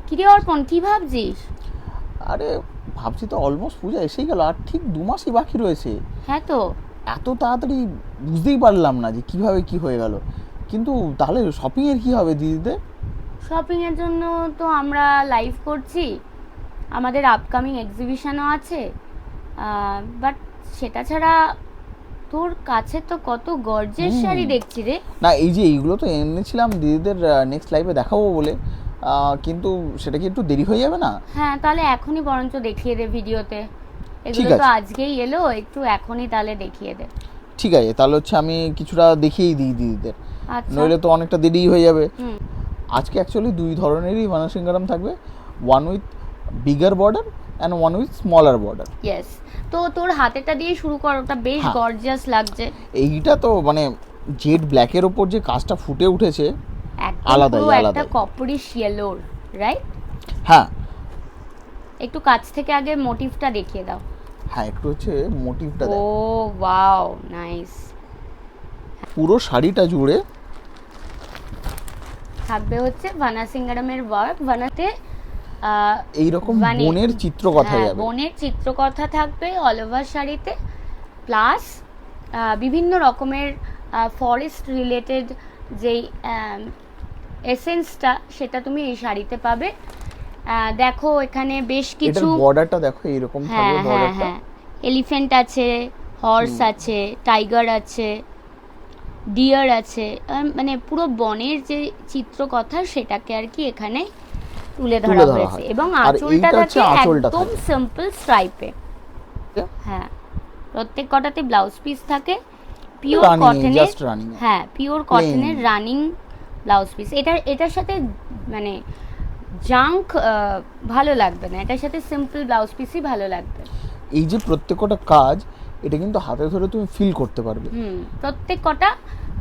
কিরে অর্পণ, কি ভাবছিস? আরে ভাবছি তো অলমোস্ট পূজা এসেই গেল, আর ঠিক 2 মাসই বাকি রয়েছে। হ্যাঁ তো। এত তাড়াতাড়ি বুঝতেই পারলাম না যে কিভাবে কি হয়ে গেল। কিন্তু তাহলে শপিং এর কি হবে দিদিদের? শপিং এর জন্য তো আমরা লাইভ করছি, আমাদের আপকামিং এক্সিবিশনও আছে, বাট সেটা ছাড়া তোর কাছে তো কত গর্জেস শাড়ি দেখছি রে। না, এই যে এইগুলো তো এনেছিলাম দিদিদের নেক্সট লাইভে দেখাবো বলে, কিন্তু সেটা কি একটু দেরি হয়ে যাবে না? হ্যাঁ, তাহলে এখনই বরঞ্চ দেখিয়ে দে ভিডিওতে। ঠিক এগুলো তো আছে, আজকেই এলো, একটু এখনই তাহলে দেখিয়ে দে। ঠিক আছে, তাহলে হচ্ছে আমি কিছুটা দেখিয়েই দিই দিদিদের, আচ্ছা। নইলে তো অনেকটা দেরি হয়ে যাবে। হুম। আজকে অ্যাকচুয়ালি 2 ধরনেরই বানাসিঙ্গারাম থাকবে, one with bigger border and one with smaller border. Yes. তো তোর হাতেটা দিয়ে শুরু কর, ওটা বেশ হ্যাঁ, গর্জিয়াস লাগছে। এইটা তো মানে জেড ব্ল্যাকের ওপর যে কাজটা ফুটে উঠেছে, একদম আলাদাই পুরো একটা আলাদাই। কপরিশ ইয়েলোর, রাইট? হ্যাঁ একটু কাছ থেকে আগে মোটিভটা দেখিয়ে দাও। হ্যাঁ, একটু হচ্ছে মোটিভটা ও দেখ। Wow, nice. পুরো শাড়িটা জুড়ে থাকবে হচ্ছে ভানাসিঙ্গারামের ওয়ার্ক, ভানাতে এইরকম বনের চিত্রকথা হ্যাঁ, যাবে। বনের চিত্রকথা থাকবে অল ওভার শাড়িতে, প্লাস বিভিন্ন রকমের ফরেস্ট রিলেটেড যেই এসেন্সটা সেটা তুমি এই শাড়িতে পাবে। দেখো এখানে বেশ এটার কিছু, বর্ডারটা দেখো এইরকম হ্যাঁ থাকবে হ্যাঁ বর্ডারটা। হ্যাঁ, এলিফ্যান্ট আছে, হর্স আছে, টাইগার আছে, ডিয়ার আছে, মানে পুরো বনের যে চিত্রকথা সেটাকে আর কি এখানে তুলে ধরা হয়েছে। হয়। এবং আর আঁচলটা এইটা হচ্ছে থাকে আঁচলটা একদম থাকে। সিম্পল স্ট্রাইপে। হ্যাঁ, প্রত্যেক কটাতে ব্লাউজ পিস থাকে পিওর রানিং, কটনের। Just running. হ্যাঁ, পিওর কটনের রানিং ব্লাউজ পিস। এটার সাথে মানে জাঙ্ক ভালো লাগবে না, এটার সাথে সিম্পল ব্লাউজ পিসই ভালো লাগবে। এই যে প্রত্যেকটা কাজ, এটা কিন্তু হাতে ধরে তুমি ফিল করতে পারবে। প্রত্যেক কটা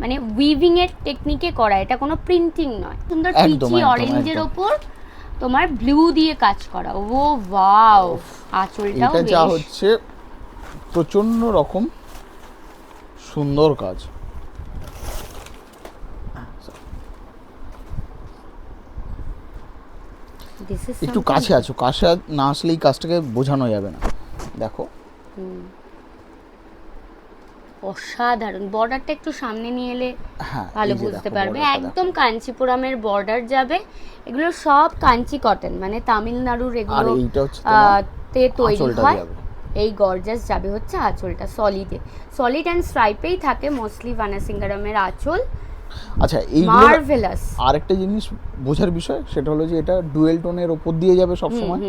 মানে উইভিং এর টেকনিকে করা, এটা কোনো প্রিন্টিং নয়। সুন্দর একদম, পিচি একদম, অরেঞ্জের একদম। ওপর তোমার ব্লু দিয়ে কাজ করা। ও ওয়াও, আঁচলটাও এটা যা বেশ। হচ্ছে প্রচন্ড রকম সুন্দর কাজ। This is একটু something- কাছে আছো, কাছে না আসলে এই কাজটাকে বোঝানো যাবে না। দেখো অসাধারণ। বর্ডারটা একটু সামনে নিয়ে এলে হ্যাঁ, ভালো এই যে বুঝতে দেখো পারবে। borderটা একদম কাঞ্চিপুরমের বর্ডার যাবে। এগুলো সব কাঞ্চি কটন, মানে তামিলনাড়ুর আর এগুলো এইটা হচ্ছে তোমার তে তৈরি আঁচলটা হয়। যাবে। এই গর্জাস যাবে হচ্ছে আঁচলটা সলিড অ্যান্ড স্ট্রাইপেই থাকে মোস্টলি ভানাসিঙ্গারামের আঁচল। আচ্ছা, এইগুলো মার্ভেলাস। আরেকটা জিনিস বোঝার বিষয়, সেটা হলো যে এটা ডুয়েল টোনের ওপর দিয়ে যাবে সব সময়।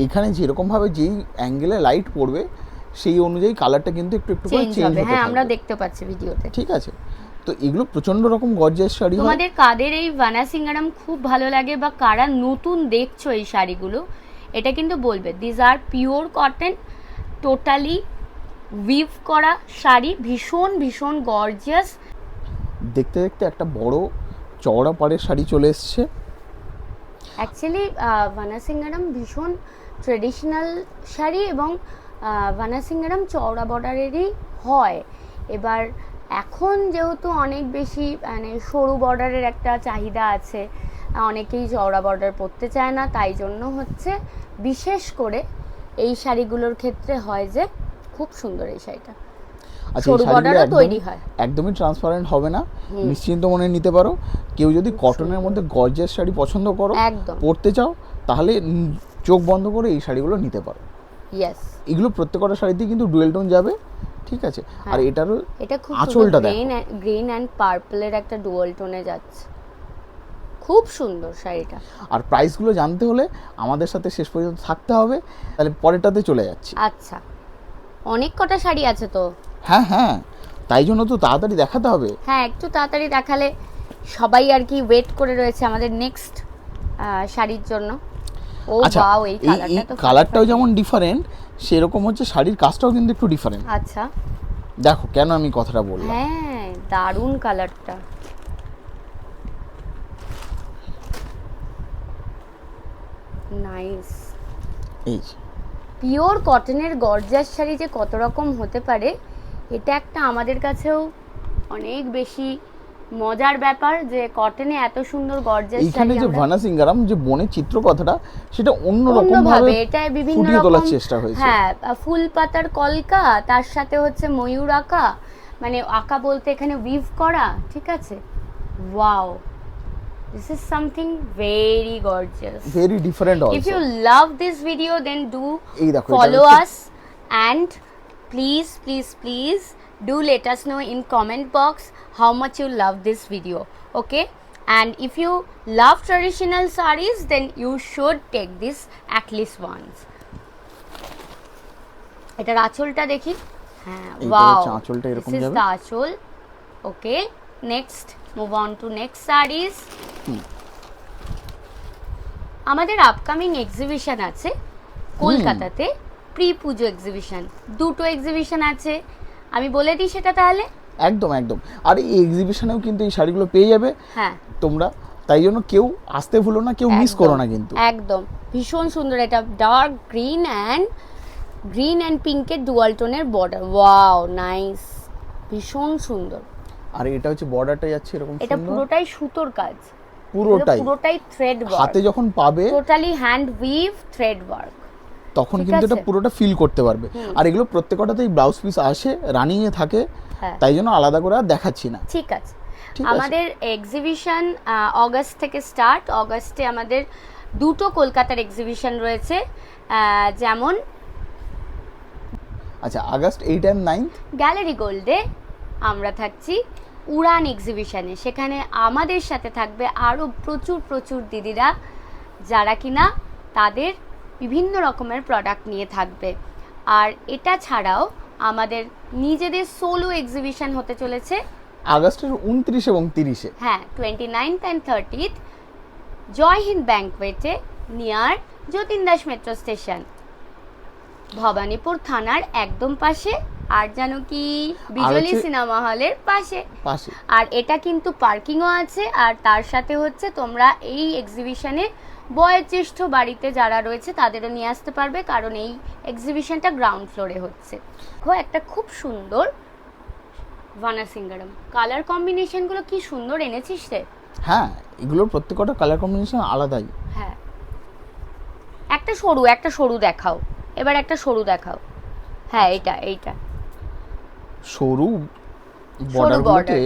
এখানে যেরকম ভাবে যেই অ্যাঙ্গেলে লাইট পড়বে সেই অনুযায়ী কালারটা কিন্তু একটু একটু করে চেঞ্জ চেঞ্জ হবে। হতে হ্যাঁ, আমরা থাকবে। দেখতে পাচ্ছি ভিডিওতে। ঠিক আছে, তো এগুলো প্রচন্ড রকম গর্জিয়াস শাড়ি হয়। তোমাদের কাদের এই ভানাসিঙ্গারাম খুব ভালো লাগে বা কারা নতুন দেখছো এই শাড়িগুলো, এটা কিন্তু বলবে। This are pure cotton, totally weave করা শাড়ি, ভীষণ ভীষণ গর্জিয়াস। দেখতে দেখতে একটা বড় চওড়া পাড়ের শাড়ি চলে এসছে। অ্যাকচুয়ালি ভানাসিঙ্গারাম ভীষণ ট্রেডিশনাল শাড়ি, এবং ভানাসিঙ্গারাম চওড়া বর্ডারেরই হয়। এবার এখন যেহেতু অনেক বেশি মানে সরু বর্ডারের একটা চাহিদা আছে, অনেকেই চওড়া বর্ডার পরতে চায় না, তাই জন্য হচ্ছে বিশেষ করে এই শাড়িগুলোর ক্ষেত্রে হয় যে খুব সুন্দর এই শাড়িটা। আচ্ছা, এই সরু শাড়িগুলো বর্ডারও তৈরি হয়। একদমই ট্রান্সপারেন্ট হবে না, নিশ্চিন্ত মনে নিতে পারো। কেউ যদি কটনের মধ্যে গর্জিয়াস শাড়ি পছন্দ করো, একদম পরতে চাও, তাহলে চোখ বন্ধ করে এই শাড়িগুলো নিতে পারো। ইয়েস। এগুলো প্রত্যেকটা শাড়িতেই কিন্তু ডুয়েল টোন যাবে। ঠিক আছে, আর এটারও এটা খুব আঁচলটা সুন্দর, দেখো। গ্রিন অ্যান্ড পার্পলের একটা ডুয়াল টোনে যাচ্ছে, খুব সুন্দর শাড়িটা। আর প্রাইসগুলো জানতে হলে আমাদের সাথে শেষ পর্যন্ত থাকতে হবে। তাহলে পরেরটাতে চলে যাচ্ছি। আচ্ছা, অনেক কটা শাড়ি আছে তো। হ্যাঁ হ্যাঁ, তাই জন্য তো তাড়াতাড়ি দেখাতে হবে। হ্যাঁ, একটু তাড়াতাড়ি দেখালে সবাই আর কি ওয়েট করে রয়েছে আমাদের নেক্সট শাড়ির জন্য। ও আচ্ছা, ওয়াও, এই এই কালারটা তো কালারটাও যেমন ডিফারেন্ট, সেরকম হচ্ছে শাড়ির কাজটাও কিন্তু একটু ডিফারেন্ট। আচ্ছা। দেখো কেন আমি কথাটা বললাম। হ্যাঁ, দারুণ কালারটা, নাইস। এই যে, পিওর কটনের গর্জাস শাড়ি যে কত রকম হতে পারে, এটা একটা আমাদের কাছেও অনেক বেশি মজার ব্যাপার যে কটনে এত সুন্দর গর্জিয়াস এইখানে শাড়ি যে আমরা ভানাসিংগারাম যে বনের চিত্র কথাটা সেটা অন্যরকম ভাবে অন্যভাবে এটা বিভিন্ন ফুটিয়ে রকম তোলার চেষ্টা হয়েছে। হ্যাঁ ফুল পাতার কলকা, তার সাথে হচ্ছে ময়ূর আঁকা, মানে আঁকা বলতে এখানে উইভ করা, ঠিক আছে। Wow, this is something very gorgeous, very different if you also. love this video then do এই দেখো follow এটা us and please do let us know in comment box how much you love this video, okay? And if you love traditional sarees then you should take this at least once. এটার আঁচলটা দেখি, হ্যাঁ এইটা wow, হচ্ছে আঁচলটা এরকম this is যাবে। the আঁচল। Okay, next move on to next sarees। আমাদের আপকামিং এক্সিবিশন আছে কলকাতাতে, প্রি পুজো এক্সিবিশন, দুটো এক্সিবিশন আছে, আমি বলে দিই সেটা তাহলে। একদম একদম। আর এই এক্সিবিশনেও কিন্তু এই শাড়িগুলো পেয়ে যাবে হ্যাঁ তোমরা, তাই জন্য কেউ আসতে ভুলো না, কেউ মিস একদম, করো না কিন্তু। একদম ভীষণ সুন্দর, এটা ডার্ক গ্রিন অ্যান্ড পিঙ্কের ডুয়াল টোনের বর্ডার, ওয়াও নাইস, ভীষণ সুন্দর। আর এটা হচ্ছে বর্ডারটা যাচ্ছে এরকম এটা সুন্দর, পুরোটাই সুতোর কাজ, পুরোটাই থ্রেড ওয়ার্ক, হাতে যখন পাবে totally hand we've thread work, তখন ঠিক কিন্তু এটা আছে। পুরোটা ফিল করতে পারবে। আর এগুলো প্রত্যেকটাতেই ব্লাউজ পিস আসে, রানিং এ থাকে, হ্যাঁ তাই জন্য আলাদা করে আর দেখাচ্ছি না। ঠিক আছে। ঠিক আছে। আমাদের এক্সিবিশন অগস্ট থেকে স্টার্ট, অগস্টে আমাদের দুটো কলকাতার এক্সিবিশন রয়েছে, যেমন আচ্ছা, আগস্ট 8 and 9 গ্যালারি গোল্ডে আমরা থাকছি উড়ান এক্সিবিশনে, সেখানে আমাদের সাথে থাকবে আরও প্রচুর দিদিরা, যারা কিনা তাদের বিভিন্ন রকমের প্রোডাক্ট নিয়ে থাকবে। আর এটা ছাড়াও আমাদের নিজেদের সোলো এক্সিবিশন হতে চলেছে আগস্টের 29 এবং 30-এ। হ্যাঁ 29th and 30th Jai Hind ব্যাংকোয়েটে near Jatin Das metro station, Bhowanipore থানার একদম পাশে, আর জানো কি বিজলি হচ্ছে- সিনেমা হলের পাশে। পাশে আর এটা কিন্তু পার্কিংও আছে, আর তার সাথে হচ্ছে তোমরা এই এক্সিবিশনে বয়োজ্যেষ্ঠ বাড়িতে যারা রয়েছে তাদেরও নিয়ে আসতে পারবে, কারণ এই এক্সিবিশনটা গ্রাউন্ড ফ্লোরে হচ্ছে। একটা খুব সুন্দর ভানাসিংগারাম, কালার কম্বিনেশনগুলো কি সুন্দর এনেছিস রে। হ্যাঁ, এগুলোর প্রত্যেকটা কালার কম্বিনেশন আলাদাই। হ্যাঁ, একটা সরু দেখাও, এবার একটা সরু দেখাও। হ্যাঁ এইটা সরু border। বর্ডারগুলোতে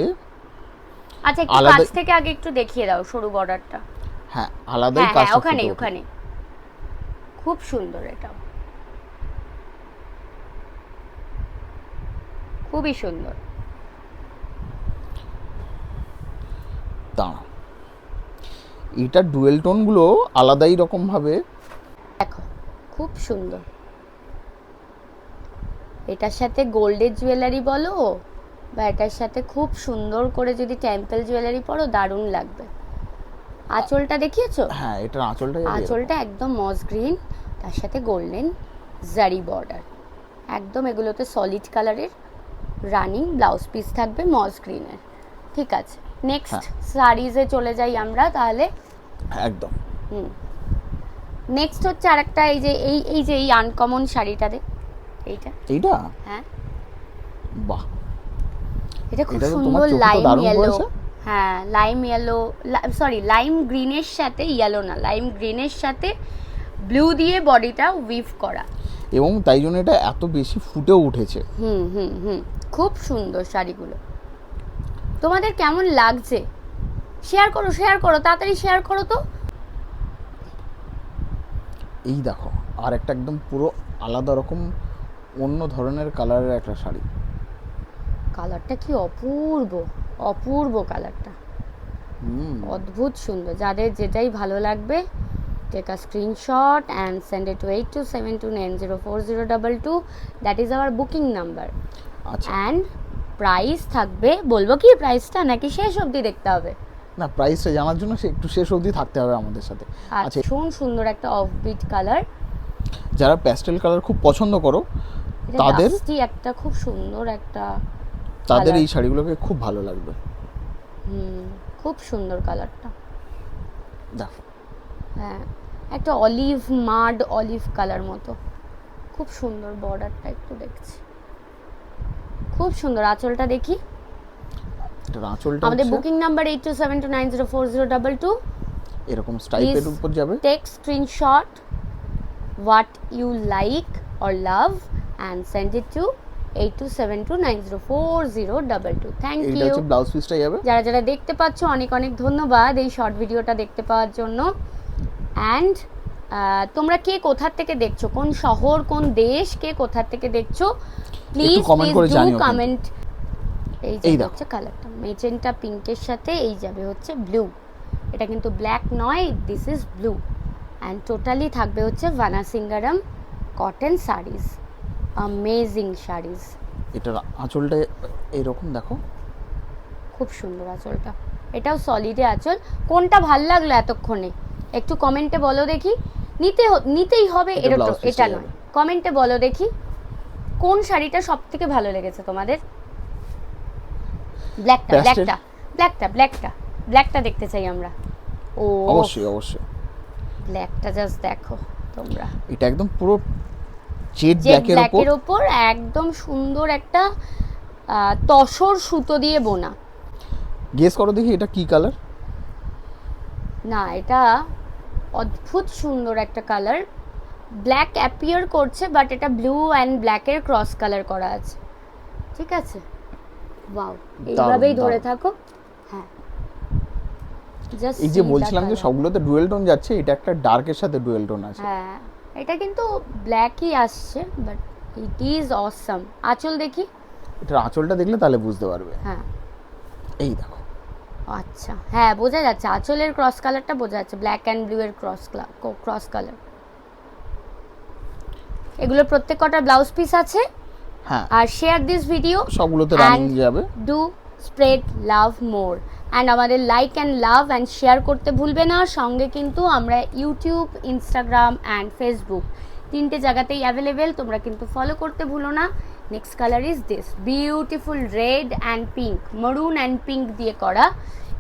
আচ্ছা একটু আলাদা- কাছ থেকে আগে একটু দেখিয়ে দাও সরু বর্ডারটা। হ্যাঁ, আলাদাই হ্যাঁ কাজটা ওখানে ফুটে ওঠে। ওখানে খুব সুন্দর, এটা খুবই সুন্দর। দাঁড়া, এটা ডুয়েল টোনগুলো আলাদাই রকম ভাবে, দেখো খুব সুন্দর, এটার সাথে গোল্ডের জুয়েলারি বলো বা এটার সাথে খুব সুন্দর করে যদি টেম্পল জুয়েলারি পরো দারুণ লাগবে। আঁচলটা দেখিয়েছো? হ্যাঁ, এটার আঁচলটা যাবে এরকম। আঁচলটা একদম মস গ্রিন, তার সাথে গোল্ডেন জারি বর্ডার, একদম এগুলোতে সলিড কালারের রানিং ব্লাউজ পিস থাকবে মস গ্রিনের। ঠিক আছে, নেক্সট সারিজে চলে যাই আমরা তাহলে। একদম। নেক্সট হচ্ছে আরেকটা, এই যে আনকমন শাড়িটা দে, এইটা হ্যাঁ বাহ, এটা খুব এটা তো তোমার সুন্দর চোখে তো লাইম দারুণ ইয়েলো, পড়েছে। হ্যাঁ লাইম ইয়েলো, সরি লাইম গ্রিনের সাথে ইয়েলো না, লাইম গ্রিনের সাথে ব্লু দিয়ে বডিটা উইভ করা, এবং তাই জন্য এটা এত বেশি ফুটেও উঠেছে। খুব সুন্দর শাড়িগুলো। তোমাদের কেমন লাগছে শেয়ার করো তাড়াতাড়ি শেয়ার করো তো। এই দেখো, আর একটা একদম পুরো আলাদা রকম অন্য ধরনের কালারের একটা শাড়ি। কালারটা কি অপূর্ব কালারটা, অদ্ভুত সুন্দর। যাদের যেটাই ভালো লাগবে take a screenshot and send it to 8272904022, that is our booking number. আচ্ছা, অ্যান্ড প্রাইস থাকবে, বলবো কি প্রাইসটা নাকি শেষ অবধি দেখতে হবে? না, প্রাইসটা জানার জন্য একটু শেষ অবধি থাকতে হবে আমাদের সাথে। আচ্ছা, ভীষণ সুন্দর একটা অফবিট কালার, যারা প্যাস্টেল কালার খুব পছন্দ করো তাদের একটা খুব সুন্দর একটা তাদের colour। এই শাড়িগুলোকে খুব ভালো লাগবে। খুব সুন্দর কালারটা, দেখো হ্যাঁ একটা অলিভ কালার মতো, খুব সুন্দর বর্ডারটা একটু দেখছি, খুব সুন্দর। আঁচলটা দেখি, এটার আঁচলটা আমাদের হচ্ছে বুকিং নাম্বার 8272904022। এরকম স্ট্রাইপের উপর যাবে। Take screenshot what you like or love and send it to 8272904022। Thank এইটা ইউ। হচ্ছে ব্লাউজ পিসটা যাবে। যারা যারা দেখতে পাচ্ছ অনেক অনেক ধন্যবাদ এই শর্ট ভিডিওটা দেখতে পাওয়ার জন্য। অ্যান্ড তোমরা কে কোথা থেকে দেখছো, কোন শহর কোন দেশ, কে কোথা থেকে দেখছো, প্লিজ comment করে ডু জানিও কিন্তু। কমেন্ট। এই এই যে দেখো। হচ্ছে কালারটা মেজেন্টা পিঙ্কের সাথে এই যাবে হচ্ছে ব্লু। এটা কিন্তু ব্ল্যাক নয়, this is blue. And totally থাকবে হচ্ছে ভানাসিঙ্গারাম কটন শাড়িজ, অ্যামেজিং শাড়িজ। এটার আঁচলটা এইরকম দেখো, খুব সুন্দর আঁচলটা, এটাও সলিডে আঁচল। কোনটা ভাল লাগলো এতক্ষণে একটু কমেন্টে বলো দেখি। নিতেই হবে এটা এটা, blouse piece এটা টা নয়, যাবে। কমেন্টে বলো দেখি কোন শাড়িটা সব থেকে ভালো লেগেছে তোমাদের। ব্ল্যাকটা Pastel? ব্ল্যাকটা ব্ল্যাকটা ব্ল্যাকটা ব্ল্যাকটা দেখতে চাই আমরা। ও অবশ্যই অবশ্যই। ব্ল্যাকটা জাস্ট দেখো তোমরা, এটা একদম পুরো জেড জেড ব্ল্যাকের উপর। ব্ল্যাকের ওপর একদম সুন্দর একটা তসর সুতো দিয়ে বোনা। গেস করো দেখি এটা কি কালার। না এটা অদ্ভুত সুন্দর একটা কালার, ব্ল্যাক অ্যাপিয়ার করছে বাট এটা ব্লু অ্যান্ড ব্ল্যাকের ক্রস কালার করা আছে। ঠিক আছে, ওয়াও, এইভাবেই ধরে দারুণ। থাকো। হ্যাঁ জাস্ট এই যে বলছিলাম যে সবগুলোতে ডুয়েল টোন যাচ্ছে, এটা একটা ডার্কের সাথে ডুয়েল টোন আছে। হ্যাঁ এটা কিন্তু ব্ল্যাকই আসছে বাট ইট ইজ অসাম। আঁচল দেখি। এটার আঁচলটা দেখলে তাহলে বুঝতে পারবে। হ্যাঁ এই দেখো, আচ্ছা, হ্যাঁ বোঝা যাচ্ছে আঁচলের ক্রস কালারটা বোঝা যাচ্ছে, ব্ল্যাক অ্যান্ড ব্লু এর ক্রস কালার। এগুলো প্রত্যেক কটা ব্লাউজ পিস আছে। হ্যাঁ আর শেয়ার দিস ভিডিও, সবগুলোতে রানিং যাবে। Do spread love more and আমাদের like and love and share করতে ভুলবে না। সঙ্গে কিন্তু আমরা ইউটিউব, ইনস্টাগ্রাম অ্যান্ড ফেসবুক তিনটে জায়গাতেই অ্যাভেলেবেল, তোমরা কিন্তু ফলো করতে ভুলো না। Next colour is this beautiful red and pink, maroon and pink দিয়ে করা।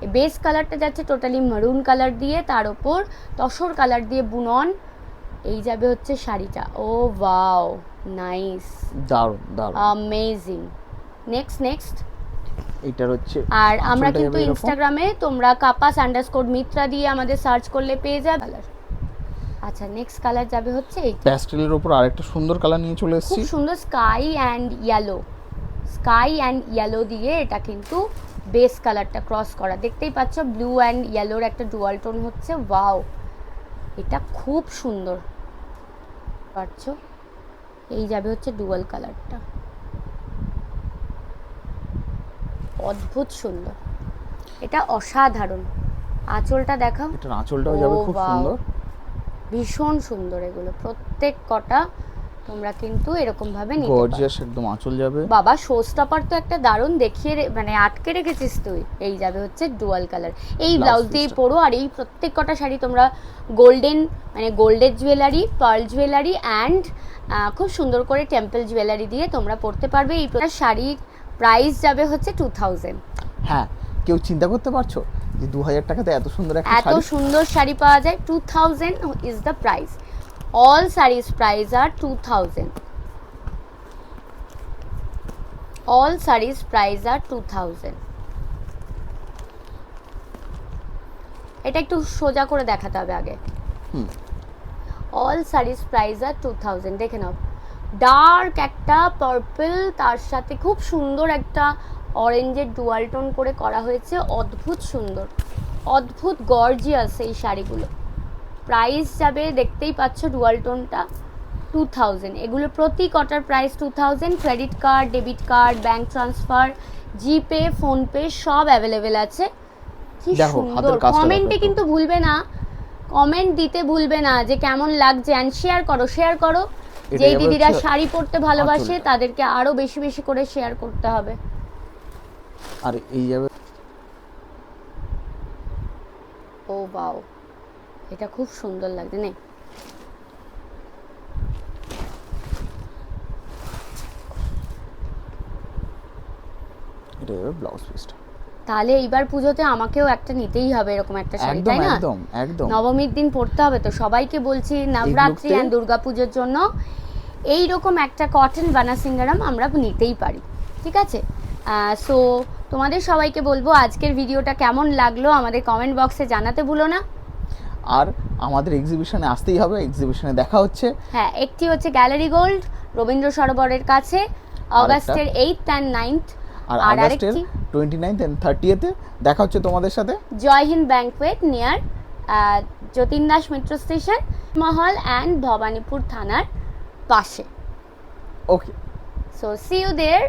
বেস কালারটা যাচ্ছে টোটালি মরুন কালার দিয়ে, তার ওপর তসর কালার দিয়ে বুনন। এই যাবে হচ্ছে শাড়িটা। ও ওয়াও, নাইস, দারুণ দারুণ। অ্যামেজিং। নেক্সট এইটার হচ্ছে আর আমরা আঁচলটা কিন্তু যাবে এরকম। ইনস্টাগ্রামে তোমরা কাপাস_মিত্রা দিয়ে আমাদের সার্চ করলে পেয়ে যাবে কালার। আচ্ছা নেক্সট কালার যাবে হচ্ছে এই প্যাস্টেলের উপর আরেকটা সুন্দর কালার নিয়ে চলে খুব এসেছি। সুন্দর স্কাই অ্যান্ড ইয়েলো দিয়ে এটা কিন্তু বেস কালারটা ক্রস করা। দেখতেই পাচ্ছ ব্লু অ্যান্ড ইয়েলোর একটা ডুয়াল টোন হচ্ছে। ওয়াও, এটা খুব সুন্দর পাচ্ছ। এই যাবে হচ্ছে ডুয়াল কালারটা, অদ্ভুত সুন্দর, এটা অসাধারণ। আঁচলটা দেখাও। এটার আঁচলটাও যাবে ও খুব বাও, সুন্দর। ভীষণ সুন্দর। এগুলো প্রত্যেক কটা তোমরা কিন্তু এরকম ভাবে নিতে পারো। গর্জিয়াস একদম আঁচল যাবে। বাবা শো স্টপার তো একটা দারুণ দেখিয়ে মানে আটকে রেখেছিস তুই। এই যাবে হচ্ছে ডুয়াল কালার। এই ব্লাউজ দিয়ে পরো। আর এই প্রত্যেক কটা শাড়ি তোমরা গোল্ডেন মানে গোল্ডের জুয়েলারি, পার্ল জুয়েলারি অ্যান্ড খুব সুন্দর করে টেম্পল জুয়েলারি দিয়ে তোমরা পরতে পারবে। এই শাড়ির প্রাইস যাবে হচ্ছে 2000। হ্যাঁ, কেউ চিন্তা করতে পারছো যে 2000 টাকাতে এত সুন্দর একটা এত শাড়ি? সুন্দর শাড়ি পাওয়া যায়। 2000 is the price. All saris price are 2000। All saris price are 2000। এটা একটু সোজা করে দেখাতে হবে আগে। All saris price are 2000। দেখে নাও, ডার্ক একটা পার্পল, তার সাথে খুব সুন্দর একটা অরেঞ্জের ডুয়াল টোন করে করা হয়েছে। অদ্ভুত সুন্দর, অদ্ভুত গর্জিয়াস এই শাড়িগুলো। প্রাইস যাবে দেখতেই পাচ্ছ ডুয়াল টোনটা 2000। এগুলো প্রতি কটার price 2000। Credit card, debit card, bank transfer, GPay, PhonePe সব অ্যাভেলেবেল আছে। কি দেখো, সুন্দর। হাতের কাজটা কমেন্টে দেখো। কিন্তু ভুলবে না, কমেন্ট দিতে ভুলবে না যে কেমন লাগছে। অ্যান্ড শেয়ার করো। এটা যেই যাবে দিদিরা হচ্ছে শাড়ি পরতে ভালোবাসে আঁচলটা। তাদেরকে আরো বেশি বেশি করে শেয়ার করতে হবে। আর এই যাবে ও বাও, এটা খুব সুন্দর লাগছে। নে এটা যাবে ব্লাউজ পিসটা। তাহলে এইবার পুজোতে আমাকেও একটা নিতেই হবে এরকম একটা শাড়ি, একদম তাই না? একদম একদম। নবমীর দিন পরতে হবে তো সবাইকে বলছি, নবরাত্রি lookতে- আর দুর্গাপুজোর জন্য এইরকম একটা কটন বানাসিঙ্গারাম আমরা নিতেই পারি। ঠিক আছে, সো তোমাদের সবাইকে বলবো আজকের ভিডিওটা কেমন লাগলো আমাদের কমেন্ট বক্সে জানাতে ভুলো না। আর আমাদের এক্সিবিশনে আসতেই হবে, এক্সিবিশনে দেখা হচ্ছে। হ্যাঁ, একটি হচ্ছে গ্যালারি গোল্ড রবীন্দ্র সরোবরের কাছে অগাস্টের 8th and 9th, আর আর আগস্টের আরেকটি 29th and 30th দেখা হচ্ছে তোমাদের সাথে Jai Hind banquet near Jatin Das metro station, Mahal and Bhowanipore থানার পাশে। Okay, so see you there.